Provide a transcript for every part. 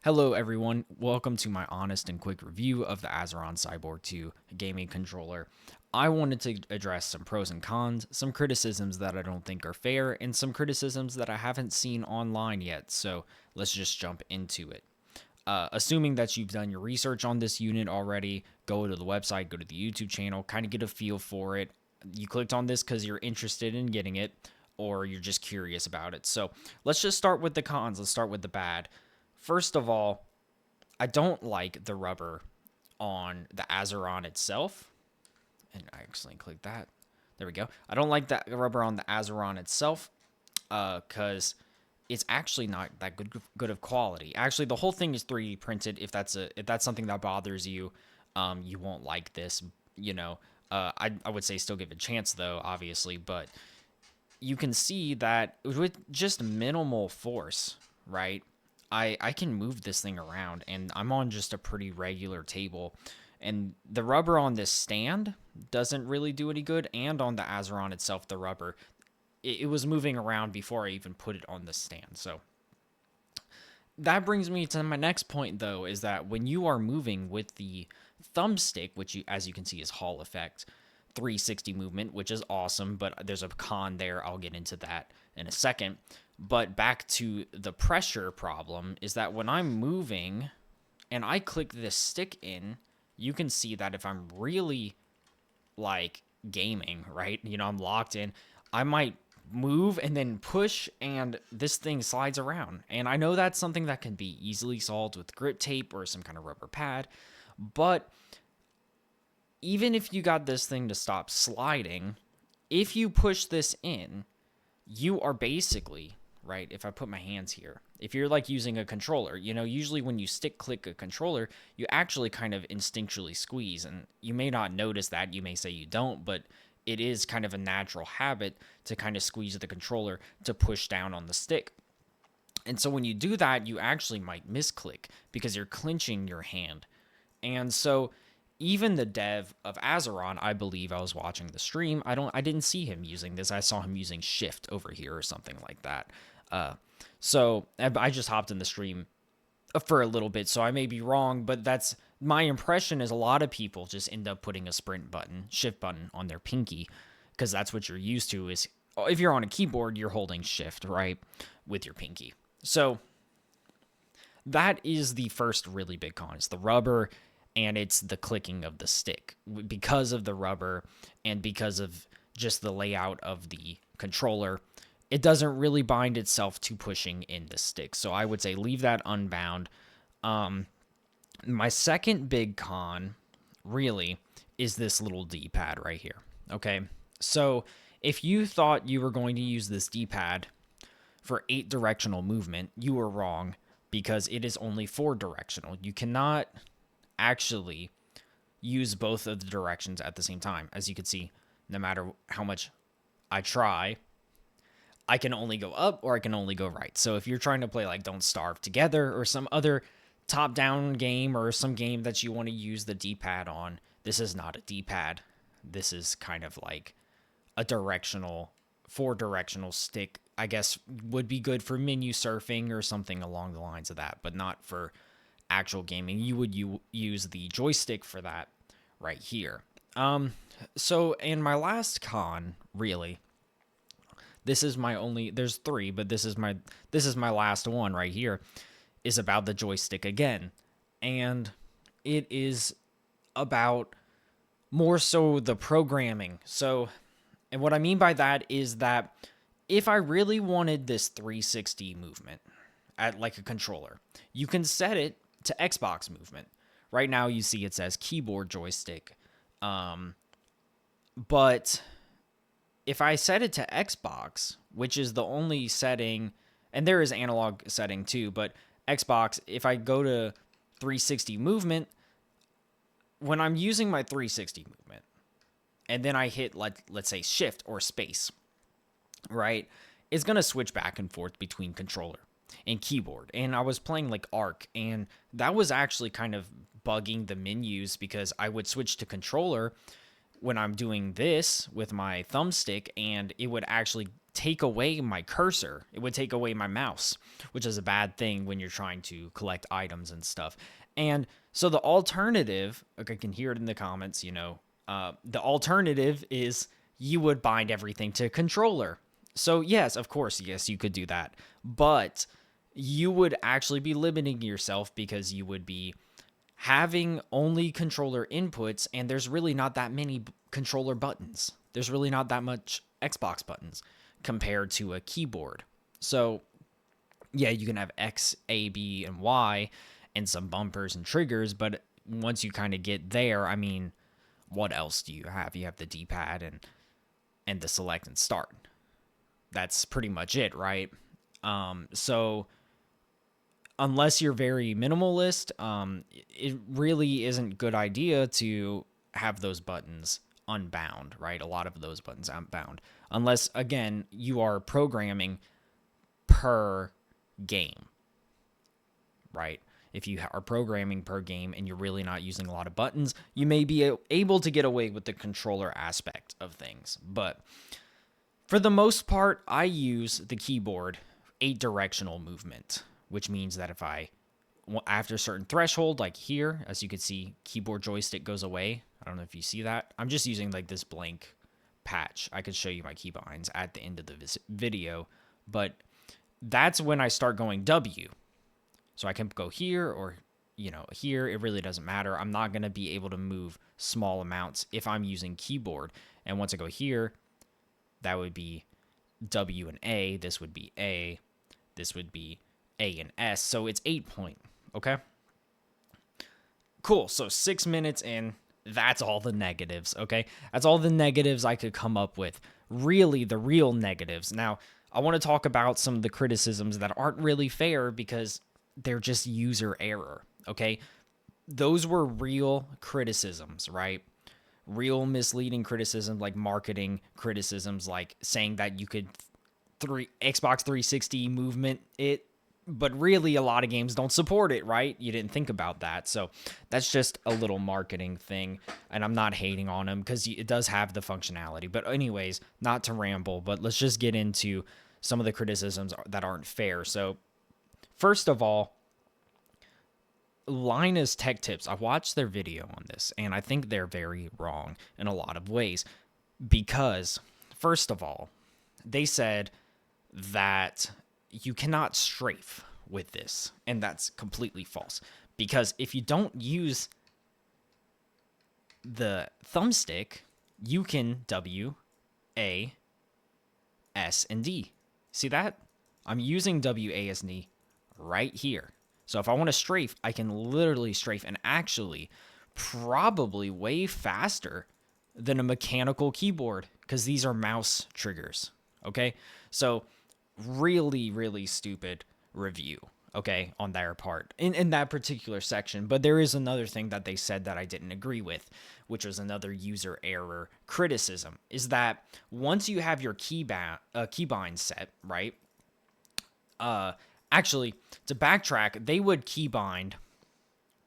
Hello everyone, welcome to my honest and quick review of the Azeron Cyborg 2 gaming controller. I wanted to address some pros and cons, some criticisms that I don't think are fair, and some criticisms that I haven't seen online yet, so let's just jump into it. Assuming that you've done your research on this unit already, go to the website, go to the YouTube channel, kind of get a feel for it. You clicked on this because you're interested in getting it, or you're just curious about it. So let's just start with the cons, let's start with the bad. First of all, I don't like the rubber on the Azeron itself. And I accidentally clicked that. There we go. I don't like that rubber on the Azeron itself because it's actually not that good of quality. Actually, the whole thing is 3D printed. If that's something that bothers you, you won't like this. I would say still give it a chance though, obviously, but you can see that with just minimal force, right? I can move this thing around, and I'm on just a pretty regular table. And the rubber on this stand doesn't really do any good, and on the Azeron itself, the rubber, it was moving around before I even put it on the stand. So that brings me to my next point, though, is that when you are moving with the thumbstick, which as you can see is Hall effect, 360 movement, which is awesome, but there's a con there. I'll get into that in a second. But back to the pressure problem is that when I'm moving and I click this stick in, you can see that if I'm really like gaming, right? I'm locked in, I might move and then push and this thing slides around. And I know that's something that can be easily solved with grip tape or some kind of rubber pad, but even if you got this thing to stop sliding, if you push this in, you are basically, right, if I put my hands here, if you're like using a controller, usually when you stick click a controller, you actually kind of instinctually squeeze, and you may not notice that, you may say you don't, but it is kind of a natural habit to kind of squeeze the controller to push down on the stick. And so when you do that, you actually might misclick because you're clenching your hand. And so even the dev of Azeron, I believe I was watching the stream, I didn't see him using this. I saw him using shift over here or something like that. So I just hopped in the stream for a little bit, so I may be wrong, but that's my impression. Is a lot of people just end up putting a shift button on their pinky, because that's what you're used to. Is if you're on a keyboard, you're holding shift, right, with your pinky. So that is the first really big con. It's the rubber, and it's the clicking of the stick. Because of the rubber and because of just the layout of the controller, it doesn't really bind itself to pushing in the stick. So I would say leave that unbound. My second big con, really, is this little D-pad right here. Okay, so if you thought you were going to use this D-pad for 8-directional movement, you were wrong, because it is only 4-directional. You cannot actually use both of the directions at the same time. As you can see, no matter how much I try, I can only go up or I can only go right. So if you're trying to play like Don't Starve Together or some other top-down game or some game that you want to use the D-pad on, this is not a D-pad. This is kind of like a 4-directional stick. I guess would be good for menu surfing or something along the lines of that, but not for actual gaming. You would use the joystick for that right here. So, and my last con, really, this is my only, there's 3, but this is my last one right here, is about the joystick again. And it is about more so the programming. So, and what I mean by that is that if I really wanted this 360 movement at like a controller, you can set it to Xbox movement. Right now you see it says keyboard joystick. But if I set it to Xbox, which is the only setting, and there is analog setting too, but Xbox, if I go to 360 movement, when I'm using my 360 movement, and then I hit, let's say, shift or space, right, it's going to switch back and forth between controller and keyboard. And I was playing like Arc, and that was actually kind of bugging the menus, because I would switch to controller when I'm doing this with my thumbstick, and it would actually take away my cursor. It would take away my mouse, which is a bad thing when you're trying to collect items and stuff. And so the alternative, okay, I can hear it in the comments, the alternative is you would bind everything to a controller. So yes, of course, yes, you could do that. But you would actually be limiting yourself because you would be having only controller inputs, and there's really not that many controller buttons. There's really not that much Xbox buttons compared to a keyboard. So yeah, you can have X, A, B, and Y and some bumpers and triggers, but once you kind of get there, I mean, what else do you have? You have the D-pad and the select and start. That's pretty much it, right? So unless you're very minimalist, it really isn't a good idea to have those buttons unbound, right? A lot of those buttons unbound. Unless, again, you are programming per game, right? If you are programming per game and you're really not using a lot of buttons, you may be able to get away with the controller aspect of things. But for the most part, I use the keyboard 8-directional movement, which means that if after a certain threshold, like here, as you can see, keyboard joystick goes away. I don't know if you see that. I'm just using like this blank patch. I could show you my keybinds at the end of the video, but that's when I start going W. So I can go here or, here. It really doesn't matter. I'm not going to be able to move small amounts if I'm using keyboard. And once I go here, that would be W and A. This would be A. This would be A and S. So it's 8 point. Okay. Cool. So 6 minutes in, that's all the negatives. Okay. That's all the negatives I could come up with. Really, the real negatives. Now, I want to talk about some of the criticisms that aren't really fair because they're just user error. Okay. Those were real criticisms, right? Real misleading criticism, like marketing criticisms, like saying that you could Xbox 360 movement it, but really a lot of games don't support it, right? You didn't think about that. So that's just a little marketing thing, and I'm not hating on them because it does have the functionality. But anyways, not to ramble, but let's just get into some of the criticisms that aren't fair. So first of all, Linus Tech Tips, I watched their video on this, and I think they're very wrong in a lot of ways because, first of all, they said that you cannot strafe with this, and that's completely false because if you don't use the thumbstick, you can W, A, S, and D. See that? I'm using W, A, S, and D right here. So if I want to strafe, I can literally strafe, and actually probably way faster than a mechanical keyboard because these are mouse triggers, okay? So really, really stupid review, okay, on their part in that particular section. But there is another thing that they said that I didn't agree with, which was another user error criticism, is that once you have your keybind set, right, actually, to backtrack, they would keybind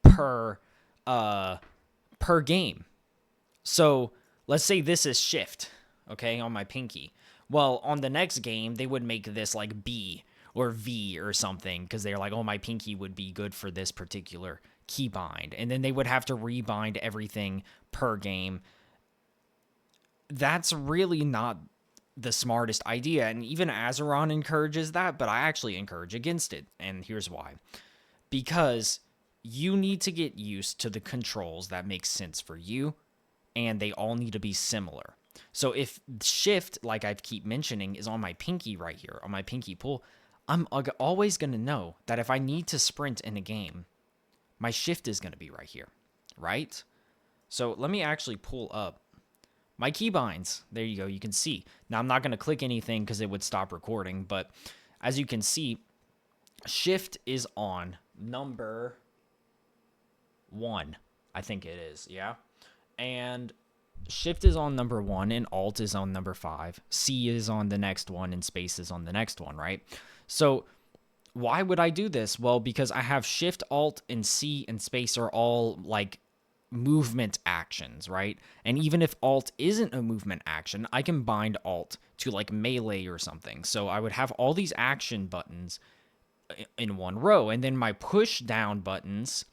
per game. So let's say this is shift, okay, on my pinky. Well, on the next game, they would make this like B or V or something because they're like, oh, my pinky would be good for this particular keybind. And then they would have to rebind everything per game. That's really not the smartest idea, and even Azeron encourages that, but I actually encourage against it, and here's why. Because you need to get used to the controls that make sense for you, and they all need to be similar. So if shift, like I keep mentioning, is on my pinky right here, on my pinky pull, I'm always going to know that if I need to sprint in a game, my shift is going to be right here, right? So let me actually pull up my keybinds. There you go. You can see. Now, I'm not going to click anything because it would stop recording. But as you can see, shift is on number 1. I think it is. Yeah. And shift is on number 1 and alt is on number 5. C is on the next one and space is on the next one, right? So why would I do this? Well, because I have shift, alt, and C and space are all like movement actions, right? And even if alt isn't a movement action, I can bind alt to like melee or something. So I would have all these action buttons in one row, and then my push down buttons,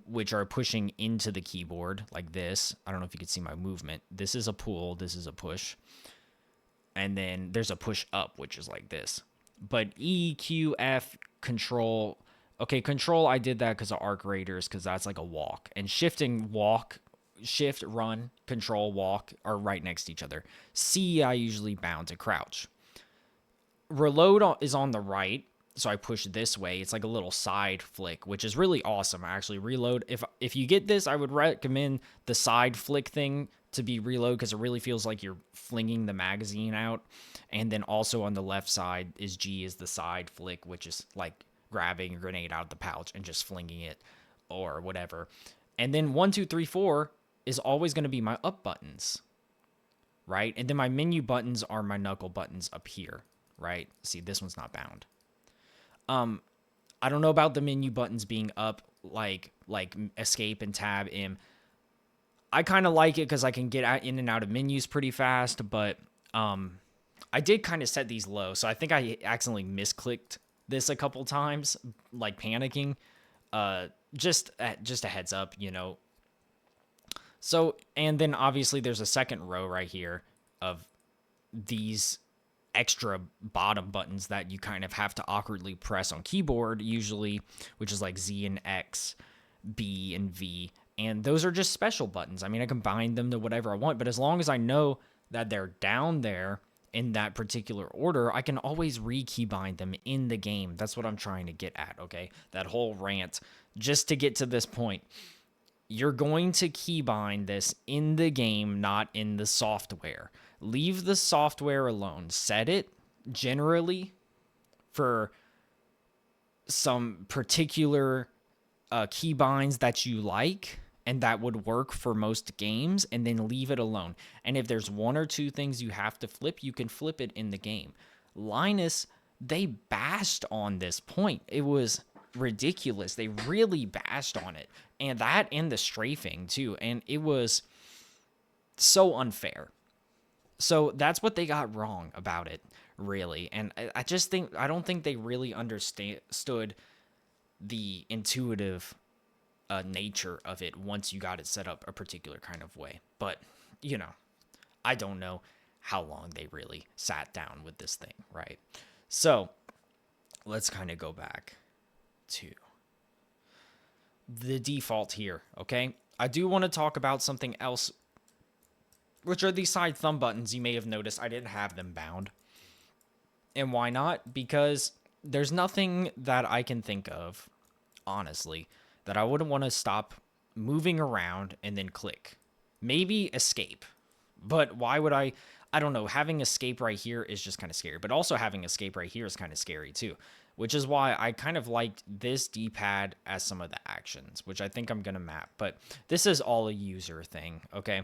which are pushing into the keyboard like this. I don't know if you can see my movement. This is a pull, this is a push. And then there's a push up, which is like this. But E, Q, F, control. Okay, control, I did that because of arc raiders, because that's like a walk. And shifting walk, shift, run, control, walk are right next to each other. C, I usually bound to crouch. Reload is on the right, so I push this way. It's like a little side flick, which is really awesome. Actually, reload. If you get this, I would recommend the side flick thing to be reload, because it really feels like you're flinging the magazine out. And then also on the left side is G, is the side flick, which is like grabbing a grenade out of the pouch and just flinging it or whatever. And then 1, 2, 3, 4 is always going to be my up buttons, right? And then my menu buttons are my knuckle buttons up here, right? See, this one's not bound. I don't know about the menu buttons being up, like escape and tab M. I kind of like it because I can get in and out of menus pretty fast, but I did kind of set these low, so I think I accidentally misclicked this a couple times, like panicking. Just a heads up, you know. So, and then obviously there's a second row right here of these extra bottom buttons that you kind of have to awkwardly press on keyboard usually, which is like Z and X, B and V. And those are just special buttons. I mean, I can bind them to whatever I want, but as long as I know that they're down there in that particular order, I can always re-keybind them in the game. That's what I'm trying to get at, okay? That whole rant, just to get to this point. You're going to keybind this in the game, not in the software. Leave the software alone. Set it generally for some particular keybinds that you like and that would work for most games, and then leave it alone. And if there's one or two things you have to flip, you can flip it in the game. Linus, they bashed on this point. It was ridiculous. They really bashed on it. And that and the strafing too. And it was so unfair. So that's what they got wrong about it, really. And I don't think they really understood the intuitive nature of it once you got it set up a particular kind of way. But, you know, I don't know how long they really sat down with this thing, right? So let's kind of go back to the default here, okay? I do want to talk about something else, which are these side thumb buttons. You may have noticed I didn't have them bound. And why not? Because there's nothing that I can think of, honestly, that I wouldn't want to stop moving around and then click. Maybe escape. But why would I don't know. Having escape right here is just kind of scary. But also having escape right here is kind of scary too. Which is why I kind of liked this D-pad as some of the actions, which I think I'm going to map. But this is all a user thing, okay?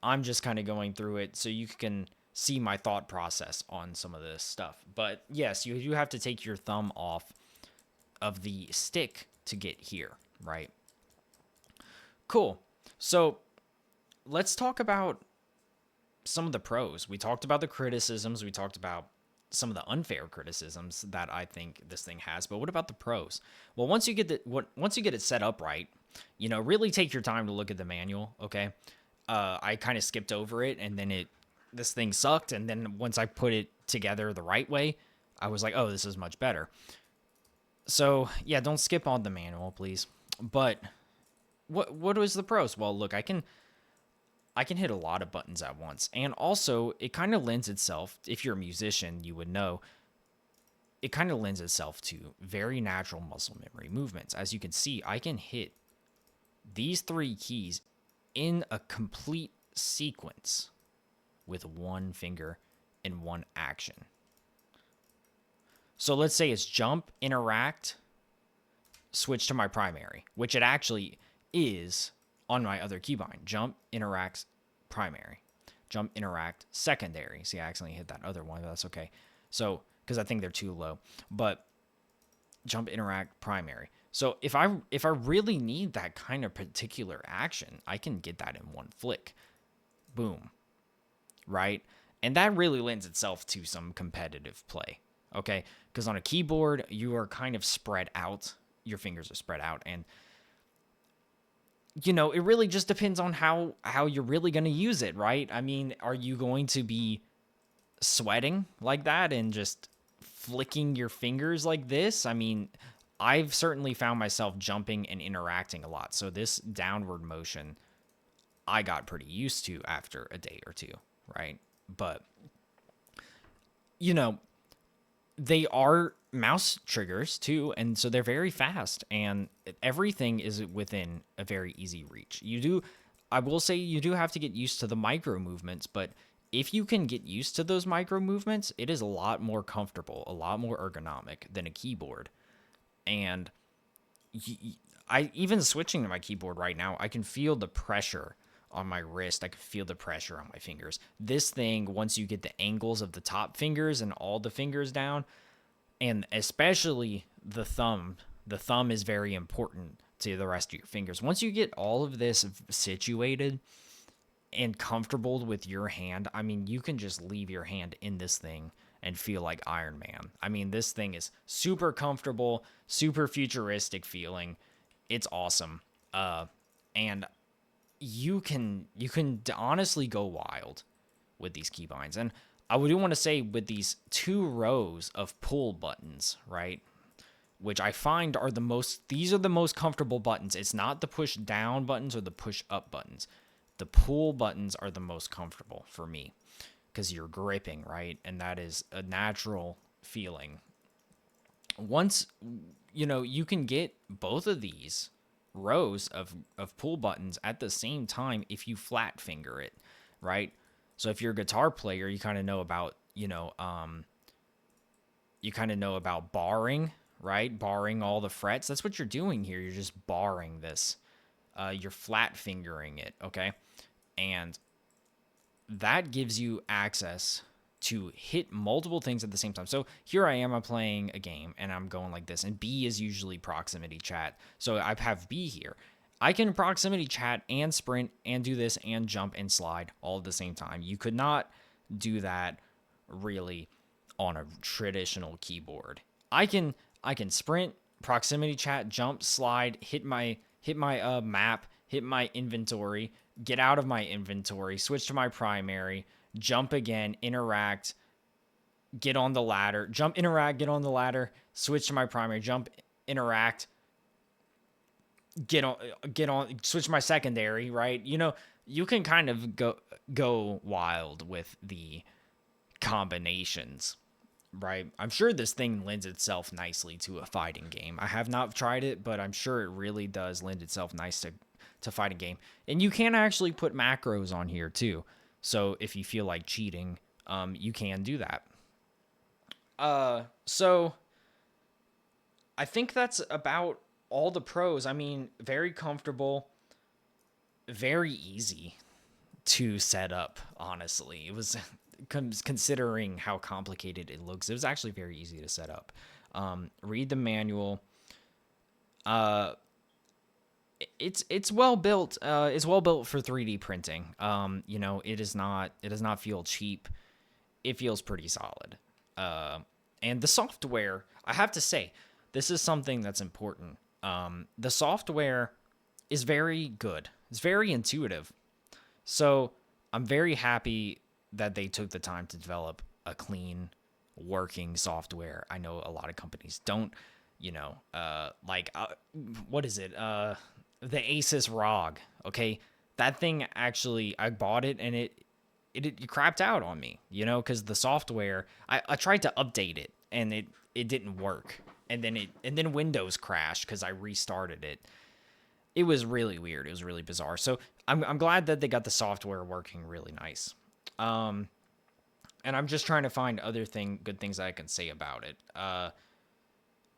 I'm just kind of going through it so you can see my thought process on some of this stuff. But yes, you do have to take your thumb off of the stick to get here, right? Cool. So let's talk about some of the pros. We talked about the criticisms. We talked about some of the unfair criticisms that I think this thing has. But what about the pros? Well, once you get it set up right, you know, really take your time to look at the manual, okay? I kind of skipped over it, and then this thing sucked, and then once I put it together the right way, I was like, oh, this is much better. So, yeah, don't skip on the manual, please. But what was the pros? Well, look, I can hit a lot of buttons at once. And also, it kind of lends itself, if you're a musician, you would know, it kind of lends itself to very natural muscle memory movements. As you can see, I can hit these 3 keys in a complete sequence with one finger in one action. So let's say it's jump, interact, switch to my primary, which it actually is on my other keybind. Jump, interact, primary. Jump, interact, secondary. See, I accidentally hit that other one, but that's okay. So, because I think they're too low. But jump, interact, primary. So if I really need that kind of particular action, I can get that in one flick. Boom. Right? And that really lends itself to some competitive play. Okay? Because on a keyboard, you are kind of spread out. Your fingers are spread out, and it really just depends on how you're really going to use it, right? I mean, are you going to be sweating like that and just flicking your fingers like this? I mean, I've certainly found myself jumping and interacting a lot. So this downward motion, I got pretty used to after a day or two, right? But, you know, they are mouse triggers too, and so they're very fast, and everything is within a very easy reach. I will say you do have to get used to the micro movements, but if you can get used to those micro movements, it is a lot more comfortable, a lot more ergonomic than a keyboard. And I even switching to my keyboard right now, I can feel the pressure on my wrist. I can feel the pressure on my fingers. This thing, once you get the angles of the top fingers and all the fingers down, and especially the thumb is very important to the rest of your fingers. Once you get all of this situated and comfortable with your hand, I mean, you can just leave your hand in this thing and feel like Iron Man. I mean, this thing is super comfortable, super futuristic feeling. It's awesome. And you can honestly go wild with these keybinds. And I do want to say, with these 2 rows of pull buttons, right, which I find are these are the most comfortable buttons. It's not the push down buttons or the push up buttons. The pull buttons are the most comfortable for me, because you're gripping, right? And that is a natural feeling. Once, you can get both of these rows of pull buttons at the same time if you flat finger it, right? So if you're a guitar player, you kind of know about, barring, right? Barring all the frets. That's what you're doing here. You're just barring this. You're flat fingering it, okay? And that gives you access to hit multiple things at the same time. So here I'm playing a game, and I'm going like this, and B is usually proximity chat. So I have B here. I can proximity chat and sprint and do this and jump and slide all at the same time. You could not do that really on a traditional keyboard. I can sprint, proximity chat, jump, slide, hit my map, hit my inventory, get out of my inventory, switch to my primary, jump again, interact, get on the ladder, jump, interact, get on the ladder, switch to my primary, jump, interact, get on, switch to my secondary, right? You can kind of go wild with the combinations, right? I'm sure this thing lends itself nicely to a fighting game. I have not tried it, but I'm sure it really does lend itself nice to fighting game. And you can actually put macros on here too. So if you feel like cheating, you can do that. So I think that's about all the pros. I mean, very comfortable, very easy to set up, honestly. It was, considering how complicated it looks, it was actually very easy to set up. Read the manual. It's well built. It's well built for 3D printing. It does not feel cheap. It feels pretty solid. And the software, I have to say, this is something that's important. The software is very good. It's very intuitive. So I'm very happy that they took the time to develop a clean, working software. I know a lot of companies don't, what is it? The Asus ROG. Okay. That thing, actually, I bought it and it crapped out on me, because the software, I tried to update it and it didn't work. And then Windows crashed because I restarted it. It was really weird. It was really bizarre. So I'm glad that they got the software working really nice. And I'm just trying to find good things that I can say about it.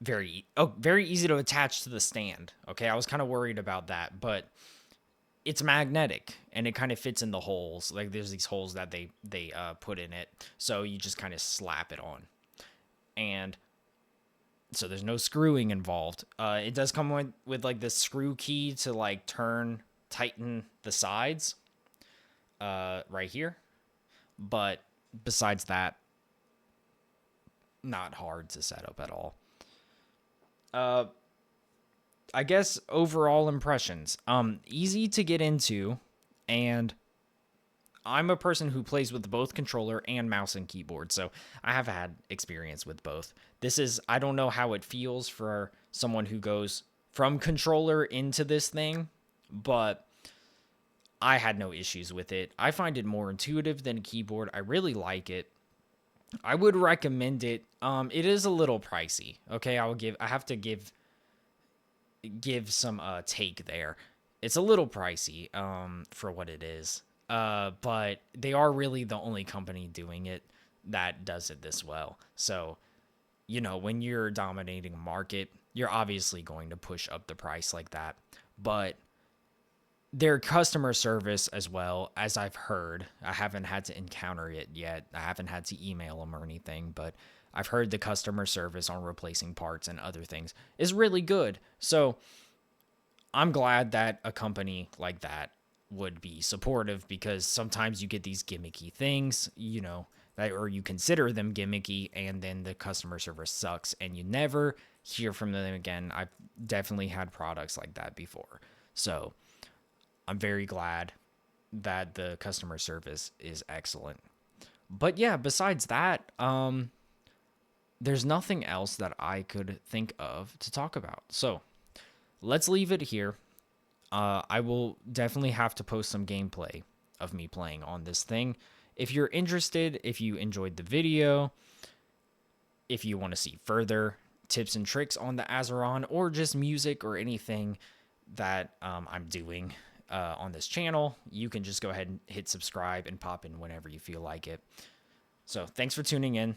Very easy to attach to the stand. Okay, I was kind of worried about that, but it's magnetic and it kind of fits in the holes. Like, there's these holes that they put in it, so you just kind of slap it on. And So there's no screwing involved. It does come with like this screw key to like tighten the sides right here. But besides that, not hard to set up at all. I guess overall impressions. Easy to get into, and I'm a person who plays with both controller and mouse and keyboard, so I have had experience with both. I don't know how it feels for someone who goes from controller into this thing, but I had no issues with it. I find it more intuitive than a keyboard. I really like it. I would recommend it. It is a little pricey. Okay, I have to give some take there. It's a little pricey for what it is. But they are really the only company doing it that does it this well. So, when you're dominating a market, you're obviously going to push up the price like that. But their customer service as well, as I've heard, I haven't had to encounter it yet. I haven't had to email them or anything, but I've heard the customer service on replacing parts and other things is really good. So I'm glad that a company like that would be supportive, because sometimes you get these gimmicky things, or you consider them gimmicky, and then the customer service sucks and you never hear from them again. I've definitely had products like that before. So I'm very glad that the customer service is excellent. But yeah, besides that, there's nothing else that I could think of to talk about. So let's leave it here. I will definitely have to post some gameplay of me playing on this thing. If you're interested, if you enjoyed the video, if you want to see further tips and tricks on the Azeron, or just music or anything that I'm doing on this channel, you can just go ahead and hit subscribe and pop in whenever you feel like it. So thanks for tuning in.